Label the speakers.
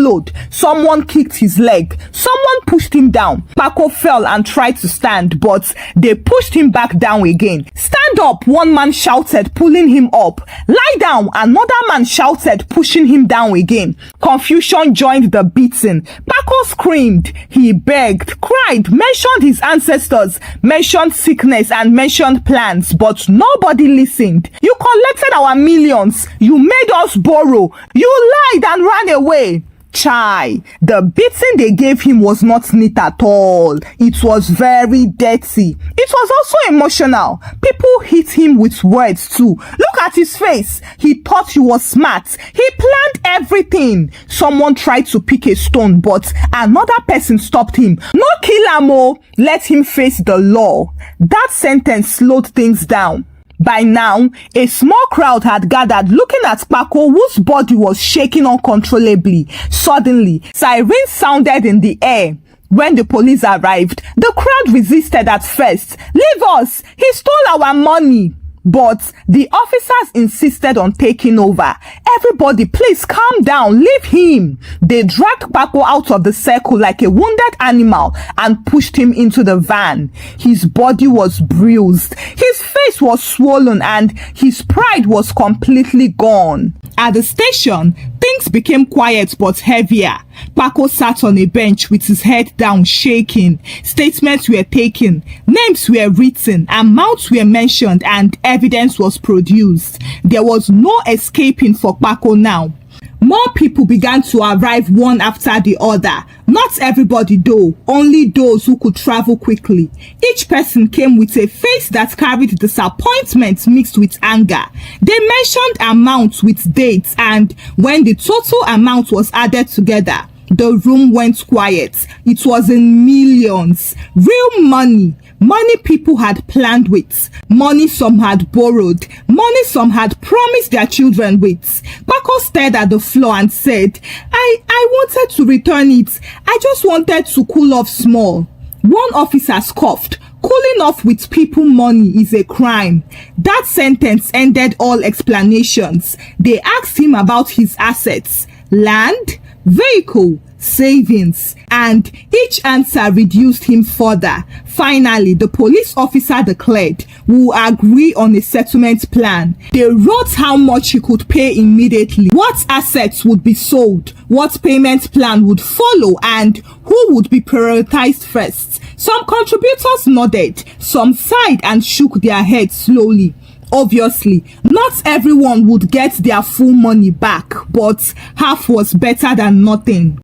Speaker 1: followed. Someone kicked his leg. Someone pushed him down. Kpako fell and tried to stand, but they pushed him back down again. Stand up, one man shouted, pulling him up. Lie down, another man shouted, pushing him down again. Confusion joined the beating. Kpako screamed. He begged, cried, mentioned his ancestors, mentioned sickness and mentioned plans, but nobody listened. You collected our millions. You made us borrow. You lied and ran away. Chai, the beating they gave him was not neat at all. It was very dirty. It was also emotional. People hit him with words too. Look at his face. He thought he was smart. He planned everything. Someone tried to pick a stone, but another person stopped him. No kill am o. Let him face the law. That sentence slowed things down. By now, a small crowd had gathered looking at Kpako, whose body was shaking uncontrollably. Suddenly, sirens sounded in the air. When the police arrived, the crowd resisted at first. Leave us! He stole our money! But the officers insisted on taking over. Everybody, please calm down. Leave him. They dragged Kpako out of the circle like a wounded animal and pushed him into the van. His body was bruised. His face was swollen and his pride was completely gone. At the station, things became quiet but heavier. Kpako sat on a bench with his head down, shaking. Statements were taken, names were written, amounts were mentioned, and evidence was produced. There was no escaping for Kpako now. More people began to arrive one after the other. Not everybody though, only those who could travel quickly. Each person came with a face that carried disappointment mixed with anger. They mentioned amounts with dates, and when the total amount was added together, the room went quiet. It was in millions. Real money. Money people had planned with. Money some had borrowed. Money some had promised their children with. Kpako stared at the floor and said, I wanted to return it. I just wanted to cool off small. One officer scoffed. Cooling off with people money is a crime. That sentence ended all explanations. They asked him about his assets, land, vehicle, savings, and each answer reduced him further. Finally, the police officer declared, "We will agree on a settlement plan." They wrote how much he could pay immediately, what assets would be sold, what payment plan would follow, and who would be prioritized first. Some contributors nodded, some sighed and shook their heads slowly. Obviously, not everyone would get their full money back, but half was better than nothing.